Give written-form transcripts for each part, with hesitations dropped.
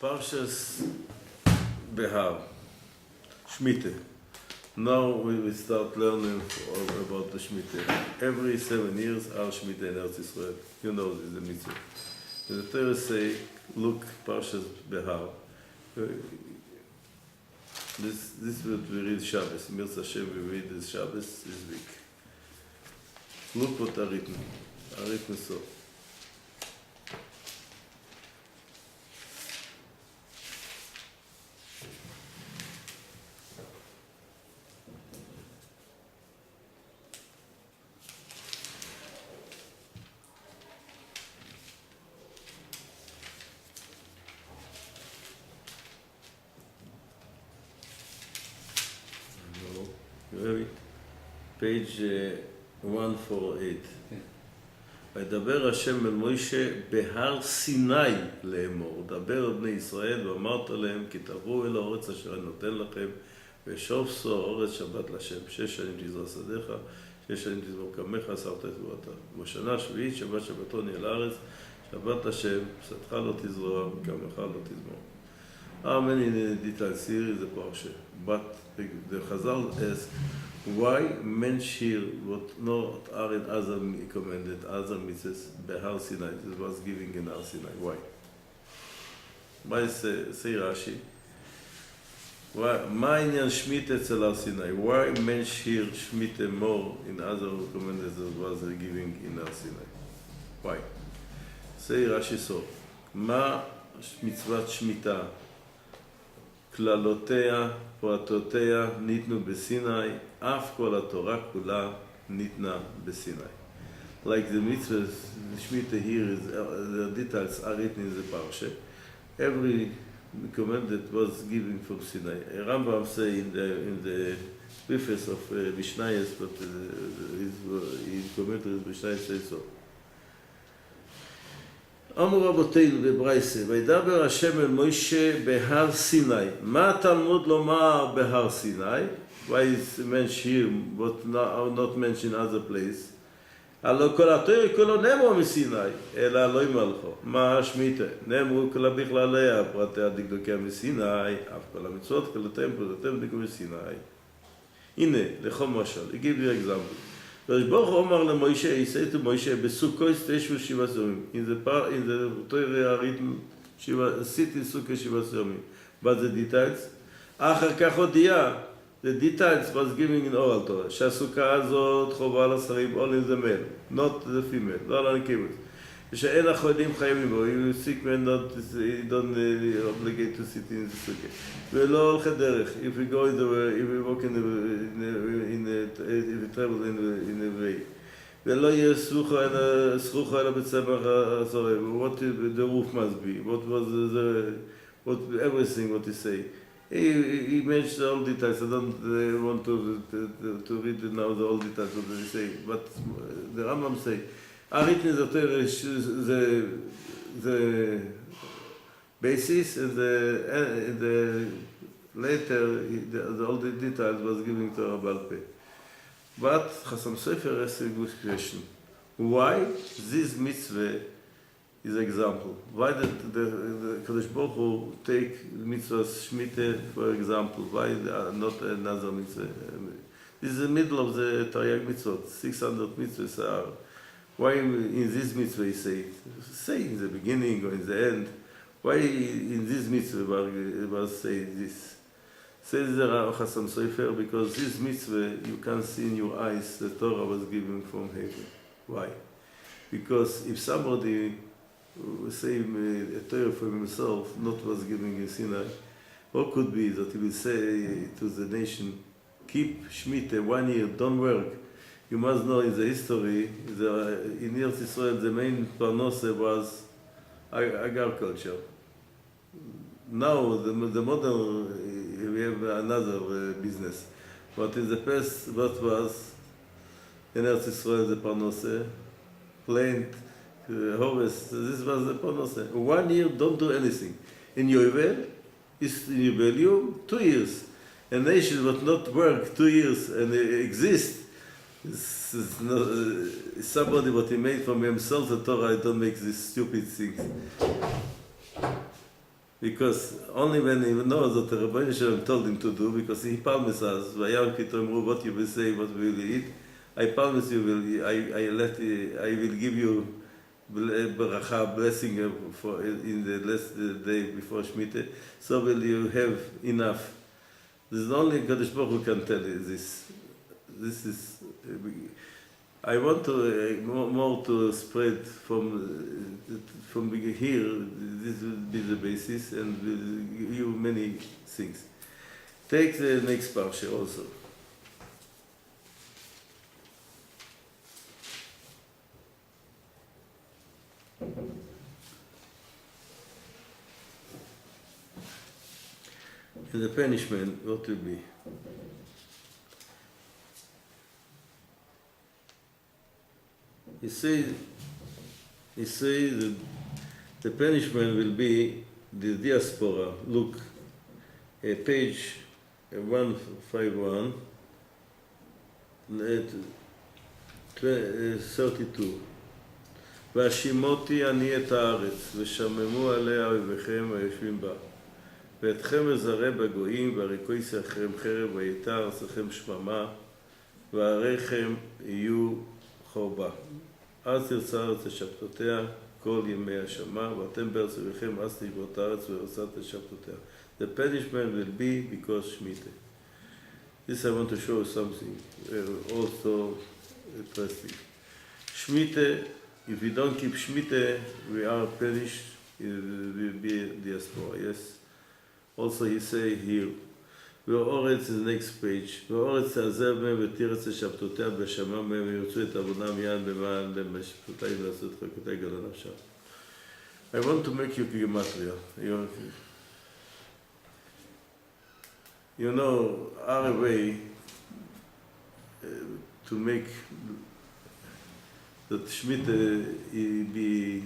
פרשת בהר, השמיטה. Now we will start learning about the Shemitah. Every 7 years our Shemitah in Eretz Israel. You know this is the mitzvah. The Torah say, look, Parshas Behar. This is what we read Shabbos. Mirz Hashem, we read this Shabbos this week. Look what are written. Are written so. page 148. וידבר השם אל מוישה בהר סיני לאמור, דבר אל בני ישראל ואמרת להם כי תבואו אל הארץ אשר אני נותן לכם ושוב סור אורץ שבת לשם 6 שנים תזרע שדיך 6 שנים תזמור קמך אסרת את תבואתה בשנה השביעית שבת שבתון אל הארץ שבת לשם שדך לא תזרע וקמך לא תזמור. How many details here is the parsha? But the Chazal ask why mention what not are in other commanded other mitzvahs Behar Sinai? This was giving in Har Sinai. Why? Why say Rashi? Why? מה עניין שמיטה אצל הר סיני? Why mention שמיטה more in other commanded that was giving in Har Sinai? Why? say Rashi so. מה מצוות שמיטה? כללותיה, פרטותיה ניתנו בסיני, אף כל התורה כולה ניתנה בסיני. Like the mitzvah, the Shemitah here is, the details are written in the parsha. Every command that was given from Sinai. Rambam say in the preface of Mishnayos, but his commentary Mishnayos says so. אמרו רבותינו בברייסה, וידבר השם אל מוישה בהר סיני. מה התלמוד לומר בהר סיני? Why is mentioned here, but not mentioned in other place? הלא כל התורה כולו נאמרו מסיני, אלא לא ימלכו. מה השמיטה? נאמרו כולה בכלליה, פרטיה דקדוקיה מסיני, אף כל המצוות כלותיהם פרטותיהם דקדוקיה מסיני. הנה, לכל משל, I give you example. ברוך הוא אמר למוישה, he said to Moshe, בסוכות תשבו 7 ימים. In the Torah written, sit in Sukkot 7 ימים. But the details, אחר כך הודיע, the details was given in oral Torah, שהסוכה הזאת חובה לשרים, all in the male, not the female, לא על הנקבות. ושאין החולים חייבים בו, אם sick man not, he don't obligate to sit in the sukkah. ולא הולכי דרך, if we go in the way, if we walk in if we travel in the way. ולא יהיה סרוחה אלא בצמח הסורב. What the roof must be, what was what everything what he say. He mentioned all details. I don't want to read now the all details what they say, but the Rambam say, written in the Torah is the basis and the later all the details was given to Rabbi Peh. But Chasam Sofer asks a good question. Why this mitzvah is example? Why did the Kadosh Baruch Hu take mitzvah Shemitah for example? Why not another mitzvah? This is the middle of the Taryag mitzvot. 600 mitzvahs are. Why in this mitzvah he say in the beginning or in the end? Why in this mitzvah was say this? Says the Chasam Sofer, because this mitzvah you can see in your eyes the Torah was given from heaven. Why? Because if somebody say a Torah for himself, not was given in Sinai, what could be that he will say to the nation, keep Shemitah 1 year, don't work. You must know in the history, in Eretz Israel, the main parnasa was agriculture. Now, the modern, we have another business. But in the past, what was in Eretz Israel, the parnasa, plant, harvest, this was the parnasa. 1 year, don't do anything. In Yovel, in rebellion, 2 years. A nation would not work 2 years and exist. Is not, somebody what he made from himself the Torah, I don't make these stupid things. because only when he knows that the Rebbeinu Shalom told him to do, because he promised us, "Vayam kito emru," what you will say, what we will eat. I promise you, I will give you bracha, blessing in the last day before Shemitah. So will you have enough? This is only Kadosh Baruch Hu can tell you this. This is. I want to more to spread from here. This will be the basis, and will give you many things. Take the next parsha also. And the punishment, what will be? He says that the punishment will be the diaspora. Look, page 151, 32. והשימותי אני את הארץ, ושממו עליה אויביכם היושבים בה. ואתכם אזרה בגויים, והריקוי שיחכם חרב, ויתר ארצכם שממה, ועריכם יהיו חורבה. אז תרצה ארץ לשבתותיה כל ימי השמה, ואתם בארץ אויביכם אז תשבות הארץ ורצת לשבתותיה. The punishment will be because Shemitah. This I want to show something also interesting. Shemitah, if we don't keep Shemitah, we are punished, it will be diaspora, yes. Also he say here, והאורץ is the next page, והאורץ תעזב מהם ותירץ לשבתותיה בשמה מהם וירצו את עבונם יד במען למשפטי ולעשות חקותי גדול נפשם. I want to make you gematria. You know, our way to make that Shemitah be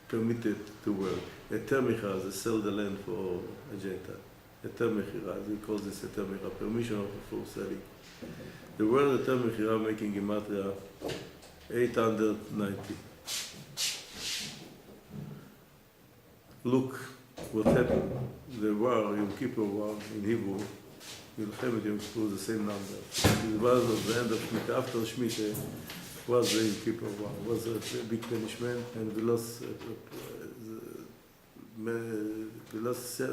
permitted to work. היתר מכירה, זה sell the land for a Gentile. היתר מכירה, we call this היתר מכירה, permission for selling. The word היתר מכירה making gematria 890. Look what happened. The war, Yom Kippur war in Hebrew, מלחמת Yom Kippur, the same number. It was at the end of Shemitah, after Shemitah, was the Yom Kippur war. It was a big punishment, and we lost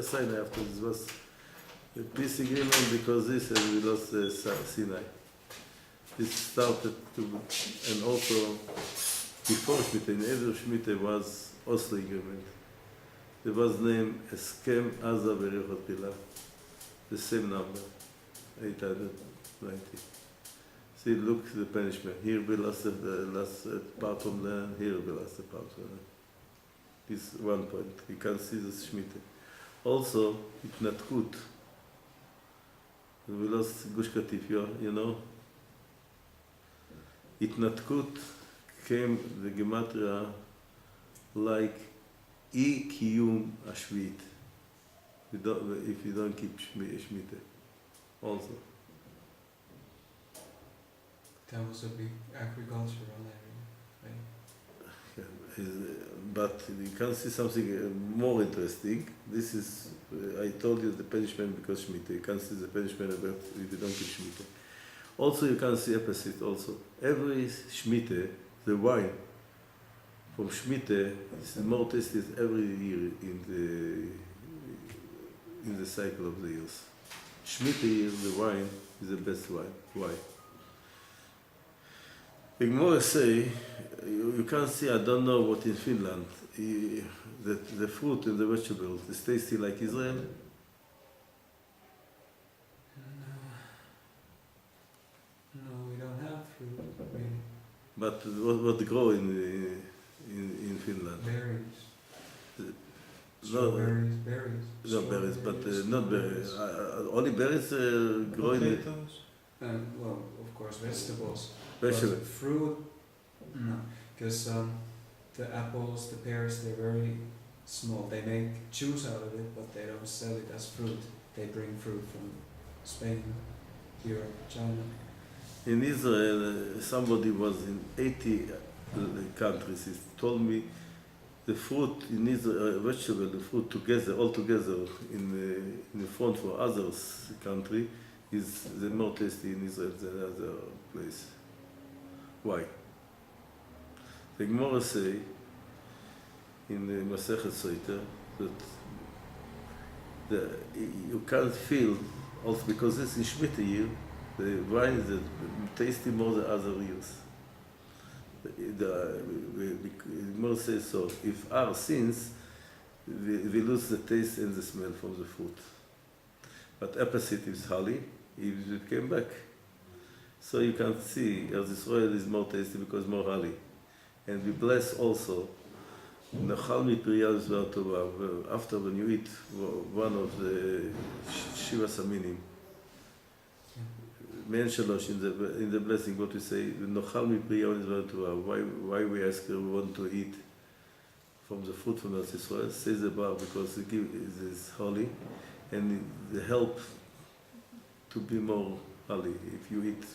Sinai after this. Was a peace agreement because this, and we lost Sinai. This started to, and also before Shemitah, in every Shemitah was Oslo agreement. There was named Eskem Aza Berichot Pilah, the same number, 890. See, look the punishment. Here we lost the last part of land, here we lost the part of land. This 1 point. You can see the Shemitah. Also, Itnatkut. We lost Gush Katif, you know. Itnatkut came the gematria like Kiyum Ashvit. If you don't keep Shemitah. Also. That was a big agricultural area, right? But you can see something more interesting. This is, I told you the punishment because Shemitah. You can see the punishment about if you don't keep Shemitah. Also, you can see opposite also. Every Shemitah, the wine from Shemitah is more tasted every year in the cycle of the years. Shemitah year, the wine is the best wine. Why? The Gemara say, you can see, I don't know what in Finland, the fruit and the vegetables, is tasty like Israel? No, we don't have fruit, really. But what grow in Finland? Berries. Strawberries, berries. No berries, but not berries. Only berries grow in potatoes. Well, of course, vegetables. Vegetables. But fruit, no, because the apples, the pears, they're very small. They make juice out of it, but they don't sell it as fruit. They bring fruit from Spain, Europe, China. In Israel, somebody was in 80 countries. He told me the fruit, you need a vegetable, the fruit together, all together in the front for others country is the more tasty in Israel than other place. Why? The Gemara say in the Masechet Soiter that you can't feel, also because this is Shmita year, the wine is tasty more than other years. The Gemara says so. If our sins, we lose the taste and the smell from the fruit. But opposite is Hali, it came back. So you can see as Israel is more tasty because more Hali. And we bless also Nachal Mipriya Zvar Tova. After when you eat one of the Shiva Saminim, Men Shalosh in the blessing, what we say, Nachal Mipriya Zvar Tova. Why we ask we want to eat from the fruit from Eretz Israel? Says the bar because it is holy and it help to be more holy if you eat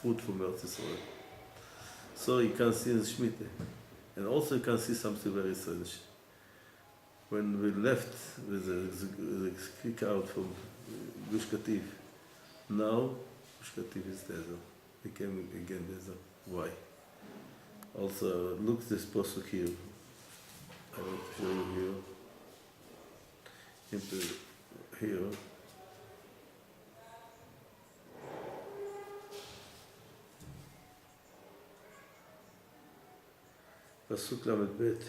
food from Eretz Israel. So you can see in the Shemitah. And also you can see something very strange. When we left with the kick out from Gush Katif, now Gush Katif is desert. Became again desert. Why? Also, look this posuk here. I will show you here. Into here. Pasuk Lamed Bet.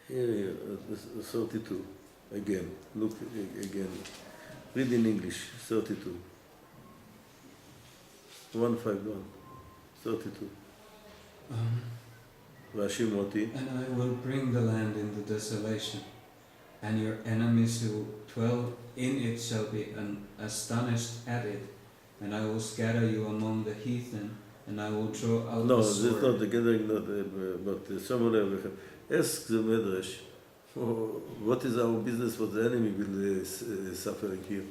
Here, 32. Again, look again. Read in English, 32. 151. 32. Rashi Moti. And I will bring the land into desolation, and your enemies who dwell in it shall be astonished at it, and I will scatter you among the heathen, and I will draw out No, the this sword. is not the gathering, but someone ask the Medrash, what is our business, what the enemy will suffering here?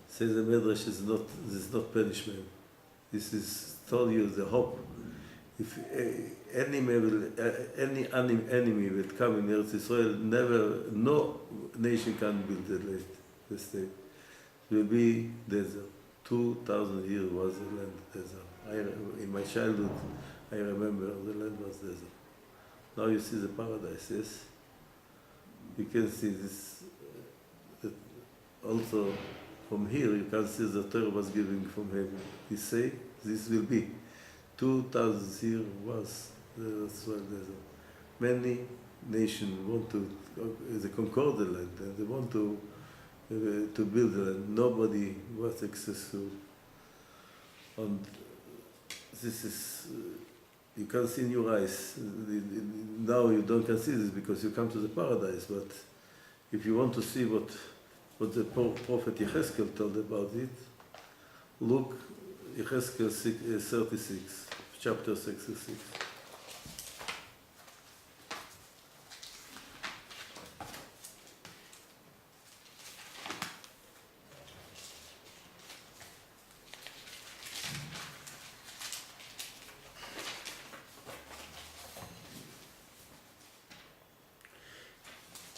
Says the Medrash, this is not punishment. This is told you the hope. If any enemy will come in Eretz Israel, no nation can build the state. It will be desert. 2,000 years was the land desert. In my childhood, I remember the land was desert. Now you see the paradise, yes? You can see this. Also, from here, you can see the Torah was giving from heaven. He say, this will be. 2,000 years was the Israel desert. Many nations want to conquer the land, and they want to build the land. Nobody was successful. And this is, you can see in your eyes. Now you don't can see this because you come to the paradise, but if you want to see what the prophet Yecheskel told about it, look, Yecheskel 36, chapter 66.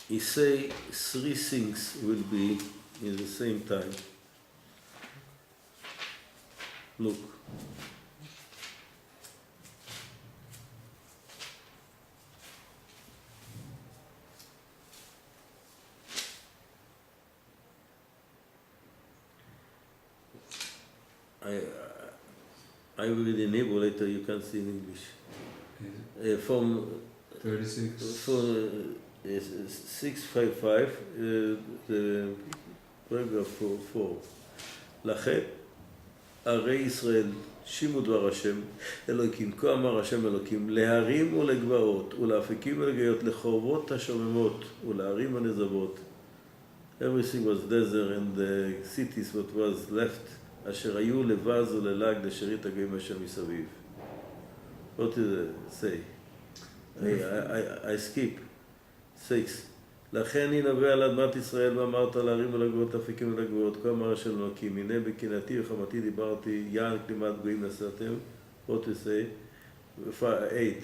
He say 3 things will be in the same time. Look. I will read in Hebrew later, you can see in English. From 36. From 655, the paragraph 4. לכן, ערי ישראל, שימו דבר השם, אלוקים, כה אמר השם אלוקים, להרים ולגבעות, ולאפיקים ולגיות, לחורבות השוממות, ולערים הנזבות. Everything was desert and the cities what was left, אשר היו לבז וללעג לשארית הגויים אשר מסביב. What did it say? I skip. 6. לכן ינבא על אדמת ישראל ואמרת להרים ולגבעות אפיקים ולגבעות כה אמר השם אלוקים הנה בקנאתי וחמתי דיברתי יען כלימת גויים נשאתם. What to say? 8.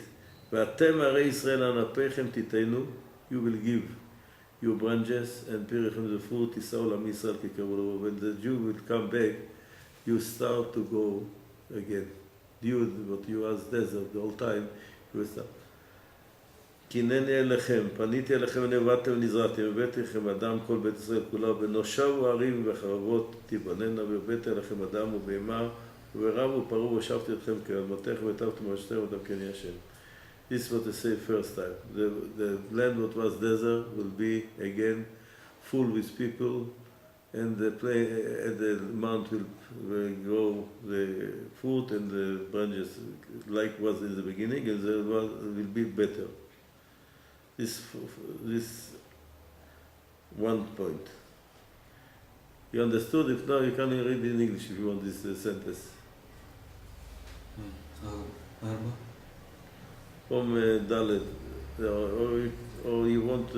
ואתם הרי ישראל ענפיכם תיתנו, you will give your branches and פריכם the fruit, תישאו לעם ישראל כקרבו לבוא. When the Jew will come back, you start to go again. What you asked desert the whole time, you will start. כי הנני אליכם, פניתי אליכם ונבאתם ונזרעתם, הבאתי לכם אדם כל בית ישראל כולה, ונושבו ערים וחרבות תיבננה, והבאתי אליכם אדם ובהמה, ורבו ופרו ושבתי אתכם כאדמתך, והיטבתם מורשתכם ואתם כן יהיה השם. This is what they say first time. The land that was desert will be again full with people, and the mount will grow the fruit and the branches like was in the beginning, and the world will be better. This one point. You understood? If not, you can read in English if you want this sentence. From Dalet, or you want,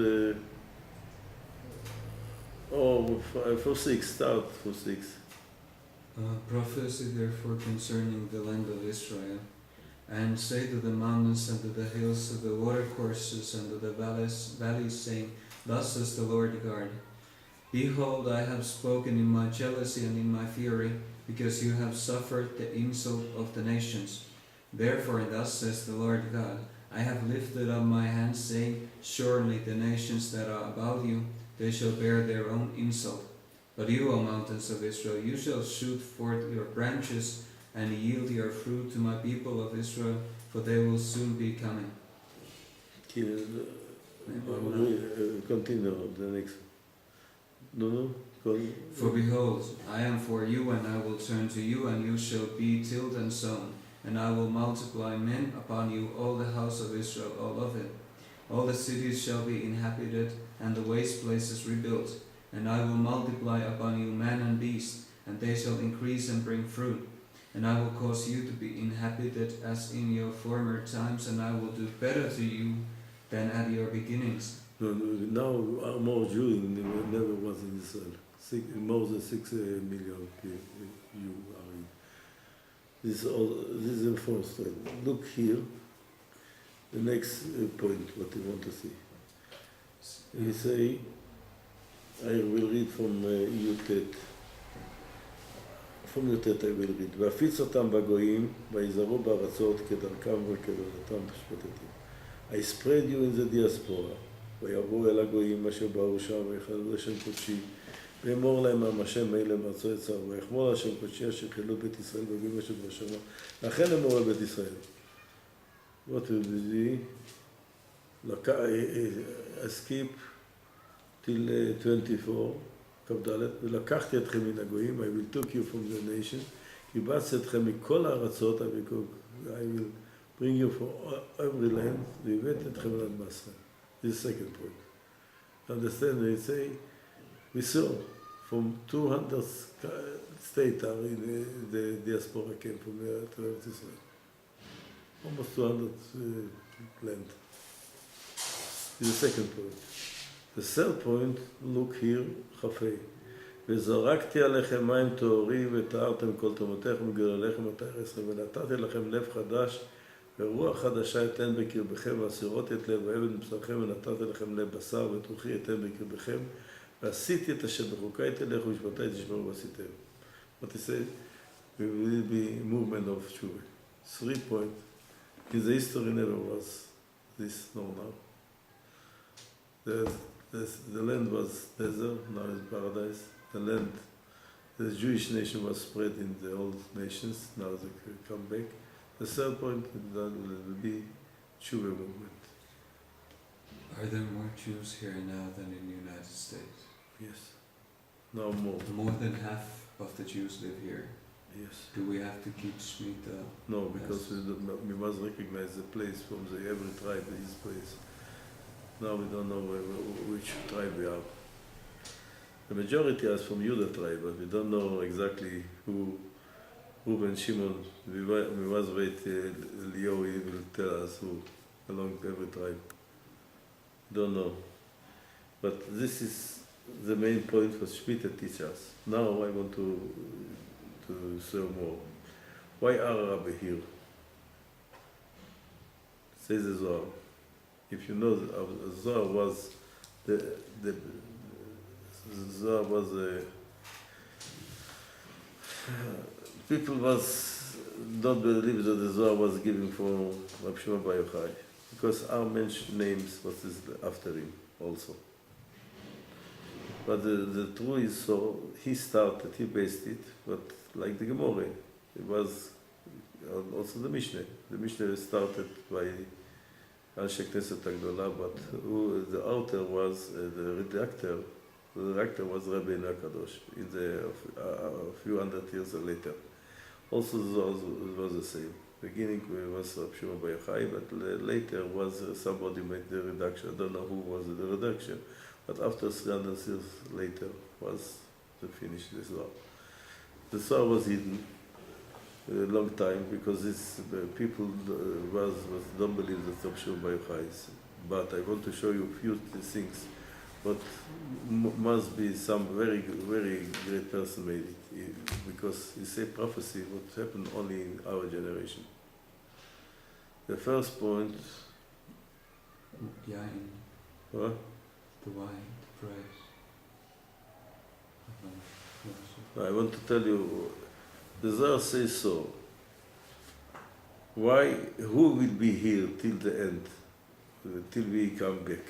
or for 6, start for 6. Prophecy therefore concerning the land of Israel, and say to the mountains and to the hills, to the watercourses and to the valleys, saying, Thus says the Lord God, Behold, I have spoken in my jealousy and in my fury, because you have suffered the insult of the nations. Therefore, thus says the Lord God, I have lifted up my hand, saying, Surely the nations that are about you, they shall bear their own insult. But you, O mountains of Israel, you shall shoot forth your branches, and yield your fruit to my people of Israel, for they will soon be coming. Continue the next. No. For behold, I am for you, and I will turn to you, and you shall be tilled and sown, and I will multiply men upon you, all the house of Israel, all of it. All the cities shall be inhabited, and the waste places rebuilt, and I will multiply upon you man and beast, and they shall increase and bring fruit. And I will cause you to be inhabited as in your former times, and I will do better to you than at your beginnings. Now more Jews never was in Israel. More than 6 million you are in. This is the first one. Look here, the next point, what you want to see. He say, I will read from Yutet. From Yutet I will read. והפיץ אותם בגויים, ויזהרו בארצות כדרכם וכדרכתם תשפטתם. I spread you in the diaspora, ויבואו אל הגויים אשר באו שם, ויחללו לשם קודשי, ואמור להם עם השם מאלה מארצו יצר, ויחמור השם קודשי אשר חיללו בית ישראל בגויים אשר בשמה. לכן אמור אל בית ישראל. What will be? I skip till 24, כ"ד, ולקחתי אתכם מן הגויים, I will take you from the nation, קיבצתי אתכם מכל הארצות, I will bring you from every land, והבאתי אתכם על אדמתכם. This is the second point. Understand, they say, we saw from 200 states are in the diaspora came from Israel. Almost 200 land. This is the second point. The third point, look here, חפי. וזרקתי עליכם מים טהורים וטהרתם כל תמותיכם וגלליכם ותארסכם ונתתי לכם לב חדש ורוח חדשה אתן בקרבכם והסירות את לב האבן מבשרכם ונתתי לכם לב בשר ותוכי אתן בקרבכם ועשיתי את אשר בחוקי תלכו ומשפטי תשמרו ועשיתם. What he said, we will be movement of Tshuva. 3 points. In the history never was this normal. The land was desert, now it's paradise. The Jewish nation was spread in the old nations, now they come back. The third point that will be Tshuva movement. Are there more Jews here now than in the United States? Yes. Now more. More than half of the Jews live here. Yes. Do we have to keep Shemitah? No, because we must recognize the place from every tribe, his place. Now we don't know which tribe we are. The majority is from Judah tribe, but we don't know exactly who Reuben, Shimon. We must wait Leo will tell us who along every tribe. Don't know. But this is the main point for Shemitah teachers. Now I want to say more. Why are Rabbi here? says the Zohar. If you know, the Zohar was the Zohar was people don't believe that the Zohar was given for Rab Shimon Bar Yochai, because our men's names was after him also. But the truth is, so he started, he based it, but like the Gemara, it was also the Mishnah. The Mishnah started by Anshe Knesset Agdola, but the author was, the redactor was Rabbi Kadosh in a few hundred years later. Also the Zohar was the same. Beginning was Rab Shimon Bar Yochai, but later was somebody made the reduction. I don't know who was the reduction, but after 300 years later was to finish the Zohar. The Zohar was hidden a long time because people don't believe that Rab Shimon Bar Yochai is. But I want to show you a few things. But must be some very, very great person made it, because he said prophecy would happen only in our generation. The first point. Yain. What? The wine, the price. I want to tell you, the Zohar says so. Why? Who will be here till the end, till we come back?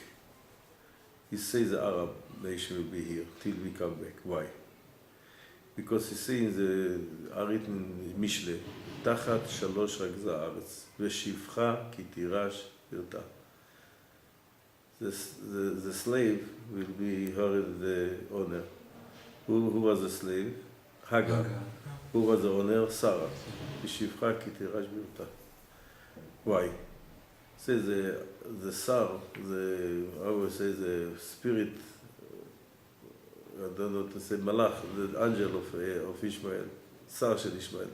He says the Arab nation will be here till we come back. Why? Because he says in the Arit Mishle, Tachat Shalosh Ragza Aretz, Veshivcha Ki Tirash Virta. The slave will be her the owner. Who was the slave? Hagar. Who was the owner? Sarah. Veshivcha Ki Tirash Virta. Why? Says the Sar, I would say the spirit, I don't know to say Malach, the angel of Ishmael, Sar shel Ishmael.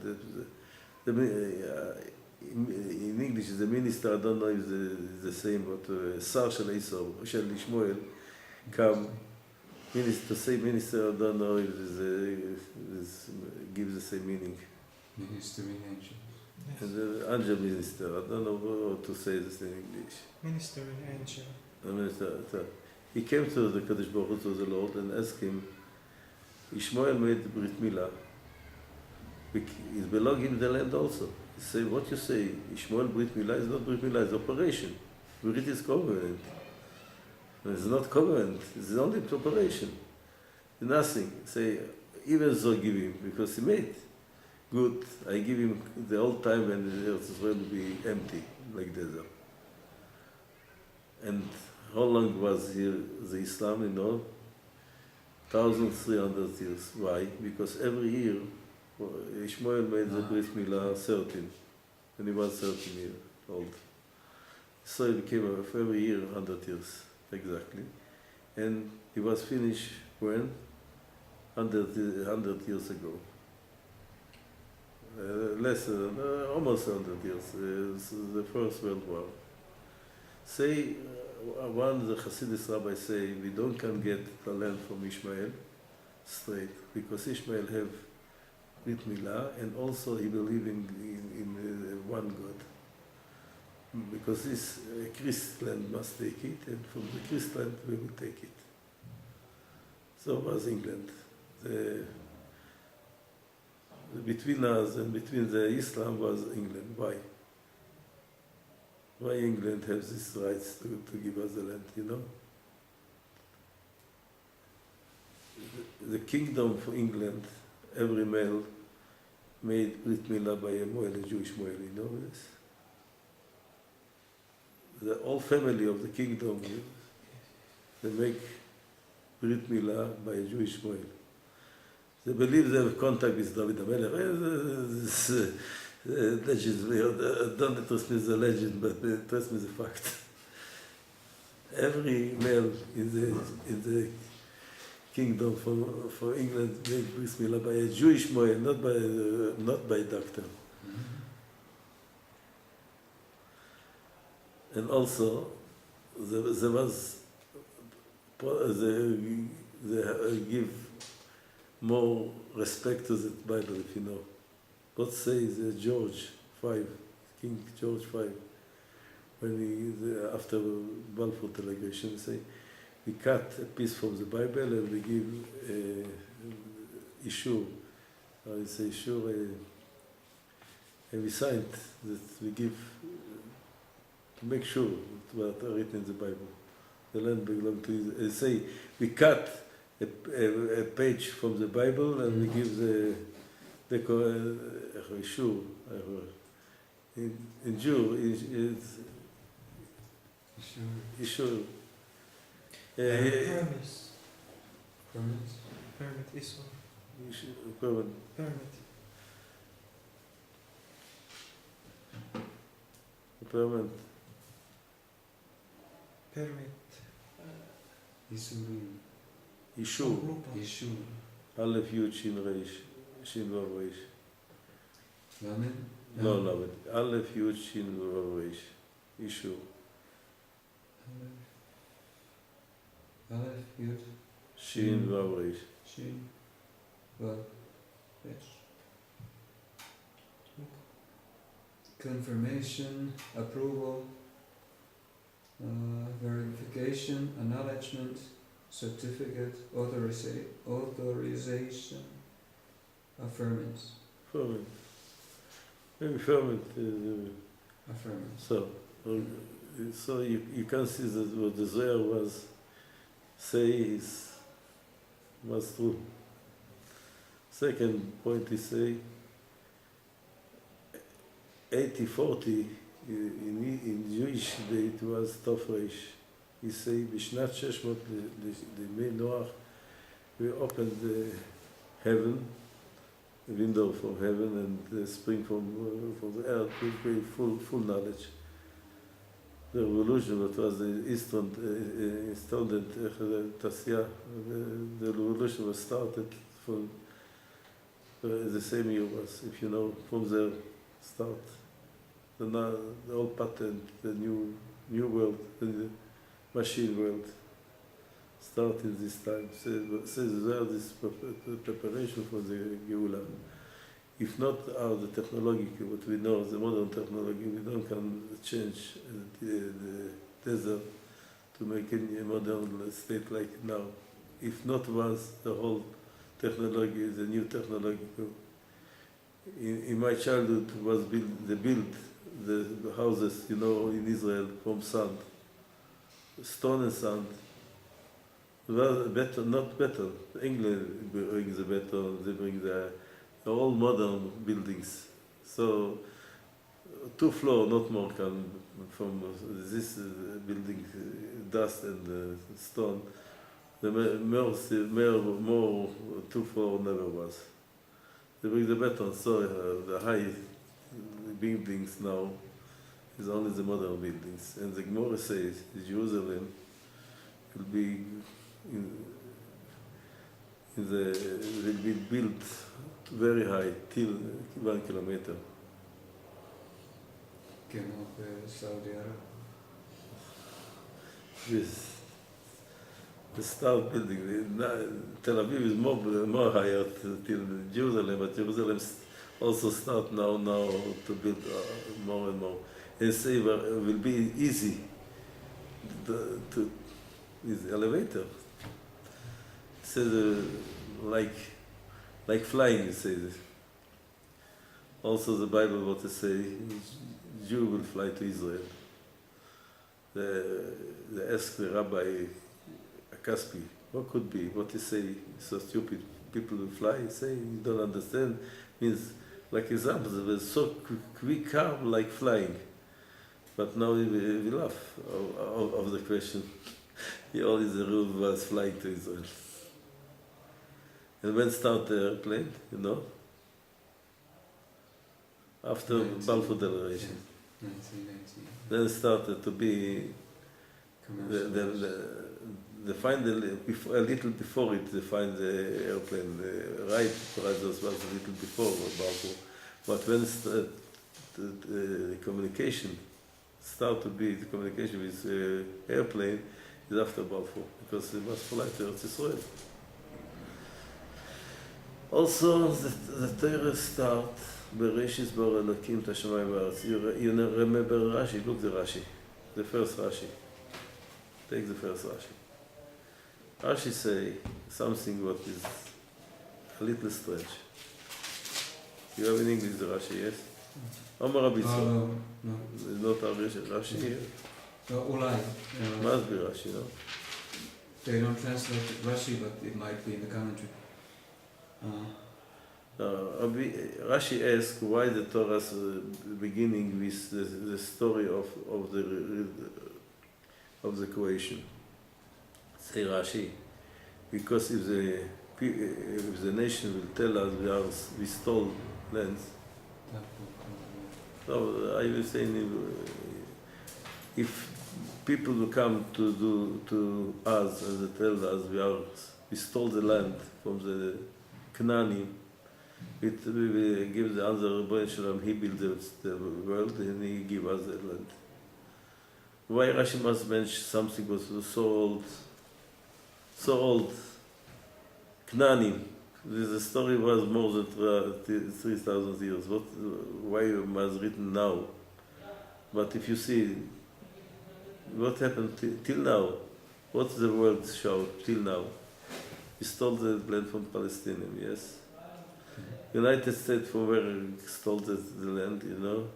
In English, the minister, I don't know if it's the same, but Sar shel Esau, shel Ishmael, come, minister, to say minister, I don't know if it gives the same meaning. Ministering angel. Yes. And the angel minister, I don't know how to say this in English. Minister and angel. The minister. He came to the Kadosh Baruch Hu, to the Lord, and asked him, Ishmael made Brit Milah. It belonged in the land also. He said, what you say, Ishmael Brit Milah is not Brit Milah, it's operation. Brit is covenant. It's not covenant, it's only operation. Nothing. Say, even so give him, because he made. Good, I give him the whole time and the earth will be empty, like desert. And how long was here the Islam, 1,300 years. Why? Because every year, Ishmael made the Brit Milah 13, when he was 13 years old. So it became every year 100 years, exactly. And he was finished when? 100 years ago. Almost 100 years, the First World War. Say, one the Hasidus rabbi say, we can get the land from Ishmael straight, because Ishmael have Brit Milah, and also he believe in one God. Because this Christland must take it, and from the Christland we will take it. So was England. Between us and between the Islam was England. Why? Why England has these rights to give us the land, The kingdom for England, every male made Brit Milah by a Moel, a Jewish Moel, you know this? The whole family of the kingdom, they make Brit Milah by a Jewish Moel. They believe they have contact with David HaMelech. This legend, don't trust me the legend, but trust me the fact. Every male in the kingdom for England made Brit Milah by a Jewish Moel, not by a doctor. And also, there was, they give more respect to the Bible, if you know. What says George V, King George V, after Balfour delegation, they say, we cut a piece from the Bible and we give issue, it's a issue, and we signed that we give to make sure what are written in the Bible. The land belongs to Israel. They say we cut a page from the Bible and we give the issue. In Jew, it's issue. Permit. Permit is Permit. permit. Permit. Permit. Isurim. Issue. Issue. Aleph Yud Shin Reish. Shin Vav Reish. Lamed? No, Lamed. Aleph Yud Shin Vav Reish. Issue. Aleph, Yud, Shin Vav Reish. Shin, Vav, Resh. Confirmation, approval, verification, acknowledgement, certificate, authorization, affirmance. Ferment. Maybe ferment. Affirmance. So you can see that what the Zohar was true. Second point is say 80-40 in Jewish day it was Tofresh. He say בשנת 600 לימי נוח we opened the heaven, the window from heaven and the spring from the earth with full knowledge. The revolution that was the Eastern Tasya, the revolution was started from the same year was, if you know, from there start the old pattern, the new world, the machine world started this time. So there this preparation for the Geula. If not the technology, what we know, the modern technology, we don't can change the desert to make any modern state like now. If not was the whole technology, the new technology. In my childhood was built the houses, you know, in Israel from sand, stone and sand. Well, better, not better. England brings the better, they bring the all modern buildings. So 2 floors, not more, can from this building, dust and stone. The more 2 floors never was. They bring the better. So the high buildings now is only the modern buildings. And the Gemara says Jerusalem will be will be built very high till 1 kilometer. כמו בסעודיה ערב. Yes. The start building. Tel Aviv is more higher till Jerusalem, but Jerusalem also start now to build more and more. And say it will be easy to with elevator. It says like flying. It says. Also, the Bible what to say, Jew will fly to Israel. They asked the Rabbi Kaspi, what could be? What to say? So stupid. People will fly. Say you don't understand. Means like examples. They were so quick, calm, like flying. But now we laugh of the question. He always the rule was flying to Israel. And when start the airplane, you know? After Balfour Declaration. 1919. Then it started to be, they find a little before it, they find the airplane. The Wright brothers was a little before Balfour. But when the communication start to be, the communication with airplane is after Balfour, because they must fly to Eretz Israel. Also, the Torah start, Bereshis bar Elokim את השמיים והארץ. You remember Rashi? Look the Rashi. the first Rashi. Take the first Rashi. Rashi say something what is a little strange. You have in English the Rashi, yes? Omar Rabbi No. It's not our Rashi here. No, Ulai. Must be Rashi, no? They don't translate Rashi, but it might be in the commentary. Rashi asks why the Torah's beginning with the story of the creation. Say Rashi, because if the nation will tell us we stole lands, so I was saying if people will come to us and they tell us we stole the land from the Canaani, we give the answer, Rabbi Shalom, he built the world and he give us the land. Why Rashi must mention something was so old, Canaani? The story was more than 3,000 years. Why it was written now? But if you see what happened till now, what's the world show till now? We stole the land from Palestinians, yes? United States from where stole the land, you know?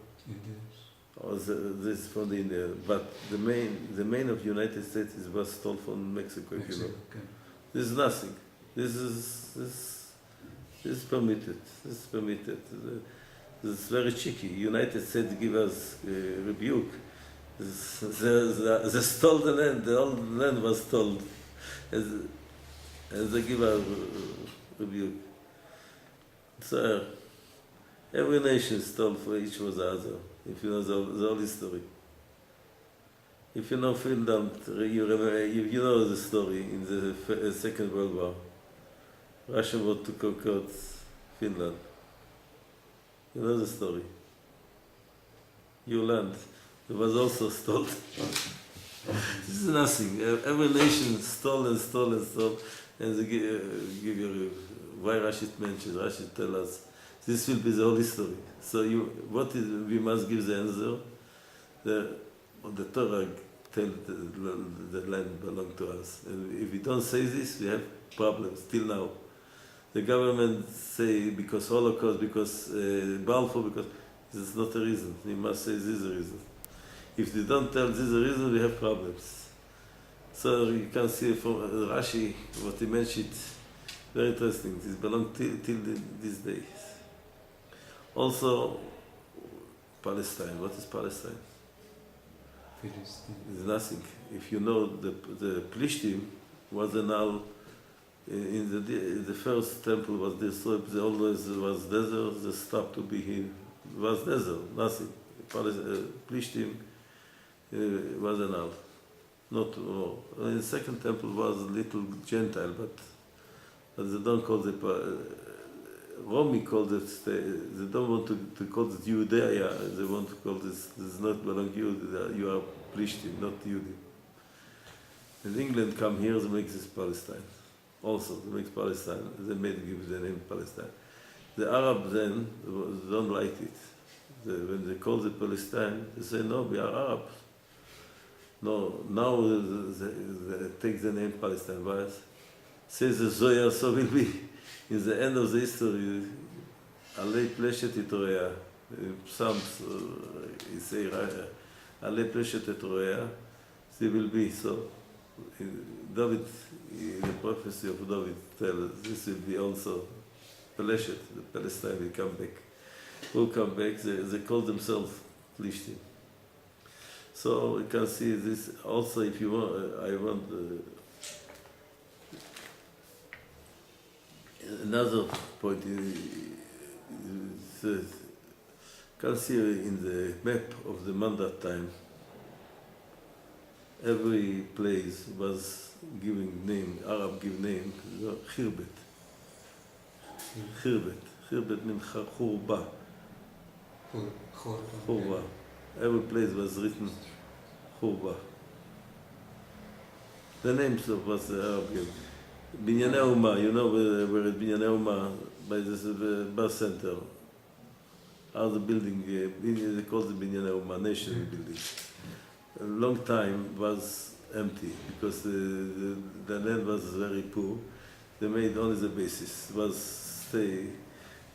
Or this from the India. But the main of United States was stole from Mexico, if you know. Okay. This is nothing. This is permitted. This is permitted. This is very cheeky. United States give us rebuke. They stole the land. The whole land was stolen. And they give us rebuke. So every nation stole for each was the other. If you know the whole history. If you know Finland, you know the story in the Second World War. Russia wanted to conquer Finland. You know the story. Your land. It was also stolen. This is nothing. Every nation stole, and they give you why Rashi mentions. Rashi tell us this will be the whole history. So we must give the answer. The Torah tell the land belong to us. And if we don't say this, we have problems till now. The government say because Holocaust, because Balfour, because this is not a reason. We must say this is a reason. If they don't tell this is a reason, we have problems. So you can see from Rashi what he mentioned. Very interesting. This belongs till these days. Also, Palestine. What is Palestine? It's nothing. If you know the Plishtim was in the first temple was destroyed. The always was desert. The stopped to be here. It was desert. Nothing. Plishtim was annulled. Not more. In the second temple was a little Gentile, but they don't call the Romi called it. They don't want to call it Judea. They want to call this not belong to you. You are Plishtim, not Judim. And England come here, they make this Palestine. Also, they make Palestine. They give the name Palestine. The Arabs then don't like it. When they call it Palestine, they say no, we are Arabs. No, now they take the name Palestine. Why? Says the Zohar, so will be. In the end of the history, Alei Pleshet Itorea, Psalms, he say, Alei Pleshet Itorea, they will be. So, David, the prophecy of David tells this will be also Pleshet, the Palestine will come back. Who come back? They call themselves Plishtim. So you can see this also. If you want, I want. Another point says, can see in the map of the Mandat time, every place was giving name, Arab give name, Khirbet. Khirbet means Khurba. Khurba. Every place was written Khurba. The names of was the Arab give. Binyanei Uma, you know where Binyanei Uma, by this bus center, are the building, they call the Binyanei Uma, national building. a long time was empty because the land was very poor. They made only the basis. It was stay.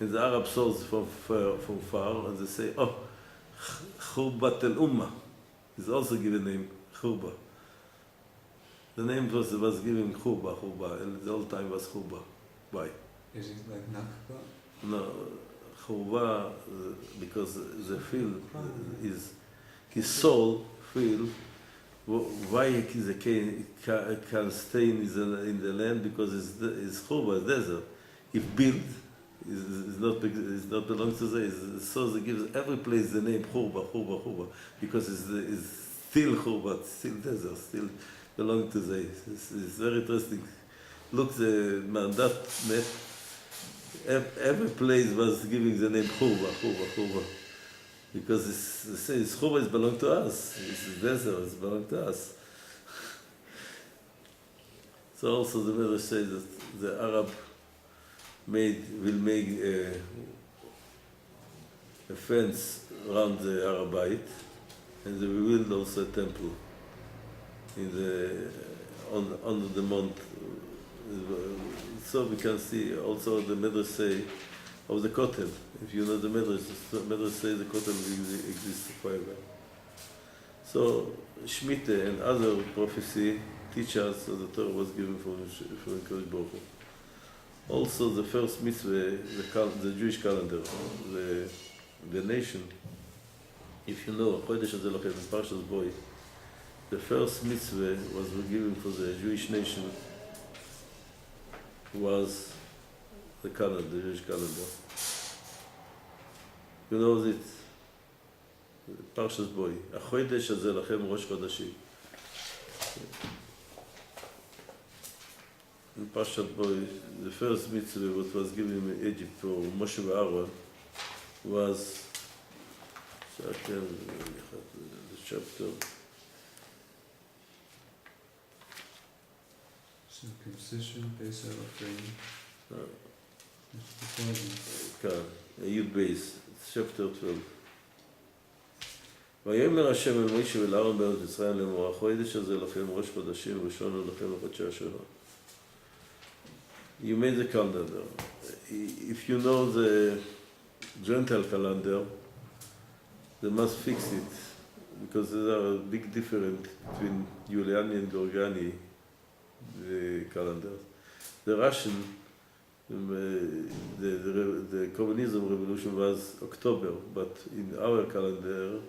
And the Arab souls from far, and they say, oh, Khurbat al-Ummah is also given name, Khurba. The name was given Khurba, and the old time was Khurba. Why? Is it like Nakba? No, Khurba, because the field is, his soul feel why he can stay in the land, because it's Khurba, desert. If built, is not belongs to the, so they give every place the name Khurba, because it's still Khurba, still desert, still belong to the. It's very interesting. Look, that net, every place was giving the name Khurba, because it says Khurba is belong to us. It's desert, it's belong to us. So also the Medrash says that the Arab will make a fence around the Arabite, and they will build also a temple under the mount. So we can see also the Medrash say of the Kotel. If you know the Medrash say the Kotel will exist forever. So Shmita and other prophecy teach us that the Torah was given from Kodesh Baruch Hu. Also, the first mitzvah, the Jewish calendar, the nation. If you know, Chodesh Hazeh Lochem, Parshas Boy, the first mitzvah was given for the Jewish nation was the calendar, the Jewish calendar. You know it, Parshas Boy, Chodesh Hazeh Lochem Rosh Chodashim. In Parshat Boy, the first mitzvah what was given in Egypt for Moshe and Aaron was the chapter. Circumcision, Pesach offering. Yud Beis, chapter 12. ויאמר השם אל משה ואל אהרון בארץ מצרים לאמור, החודש הזה לכם ראש חודשים וראשון הוא לכם לחודשי השנה. You made the calendar. If you know the Gentile calendar, they must fix it, because there are a big difference between Juliani and Gorgani calendars. The Russian, the communism revolution was October, but in our calendar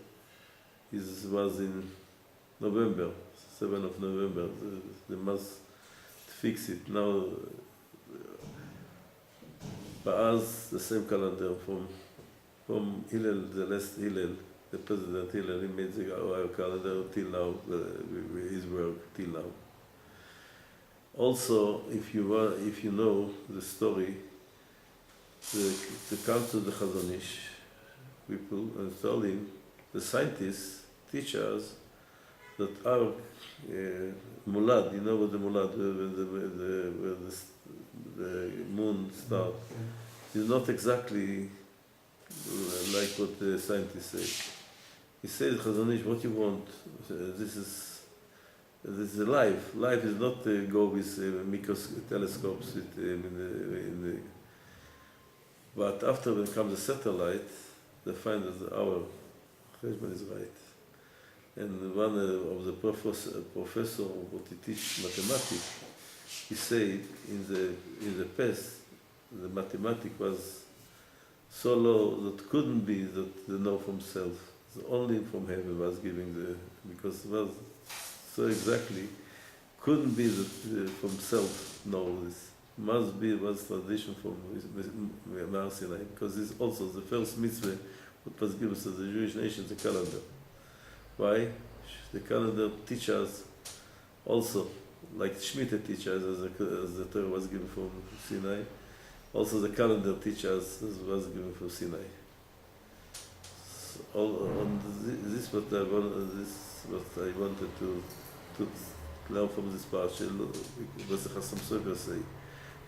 was in November, 7th of November. They must fix it now. Ba'az, the same calendar from Hillel, the last Hillel, the President Hillel, he made our calendar till now, his work till now. Also, if you know the story, to come to the Chazon Ish people and tell him, the scientists teach us that our mulad, you know what the mulad, where the moon star, is not exactly like what the scientists say. He says, Chazon Ish, what you want? This is life. Life is not go with telescopes. But after when comes the satellite, they find that our Cheshbon is right. And one of the professor what he teach mathematics, he said in the past the mathematics was so low that couldn't be that they know from self. Only from heaven was giving because it was so exactly couldn't be that from self know this. Must be was tradition from Mar Sinai, because this is also the first mitzvah what was given to the Jewish nation, the calendar. Why? The calendar teaches also, like Shmita teaches as the Torah was given from Sinai, also the calendar teaches as was given from Sinai. This what I wanted to learn from this parsha. Was the Chasam Sofer say?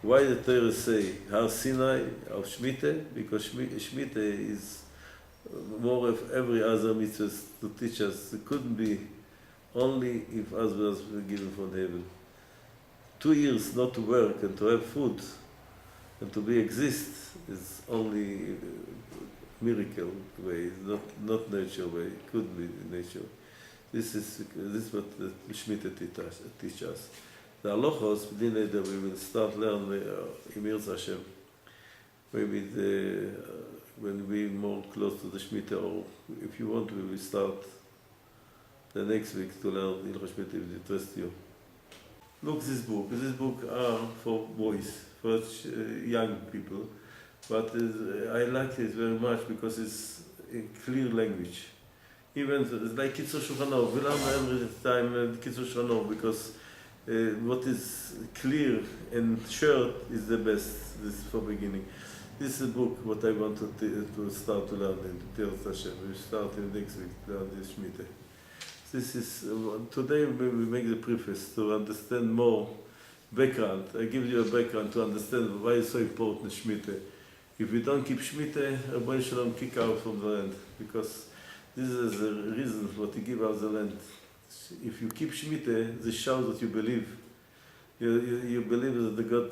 Why the Torah say Har Sinai of Shmita? Because Shmita is more of every other mitzvah to teach us. It couldn't be only if husbands were given from heaven. 2 years not to work and to have food and to be exist is only miracle way, not nature way. It could be nature. This is what the Shemitah teach us. The halachos, later we will start learn in Yirtzeh Hashem. Maybe when we more close to the Shemitah, or if you want, we will start the next week to learn Hilchos Shemitah if it interests you. Look, this book. This book are for boys, for young people, but I like it very much because it's in clear language. Even it's like Kitzur Shulchan Aruch. We learn every time Kitzur Shulchan Aruch because what is clear and short is the best. This is for beginning. This is a book what I want to start to learn in Yirtzeh Hashem. We start in next week to learn this Shemitah. This is today we make the preface to understand more background. I give you a background to understand why it's so important Shemitah. If we don't keep Shemitah, Rabbi Shalom kick out from the land because this is the reason what he give us the land. If you keep Shemitah, this shows that you believe. You believe that the God,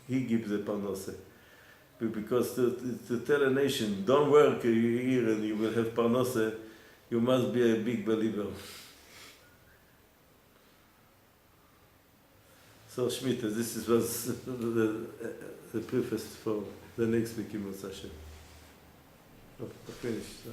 He gives the parnasah. Because to tell a nation, don't work here and you will have parnasah, you must be a big believer. So Shemitah, this was the preface for the next week in Yirtzeh Hashem. Finished.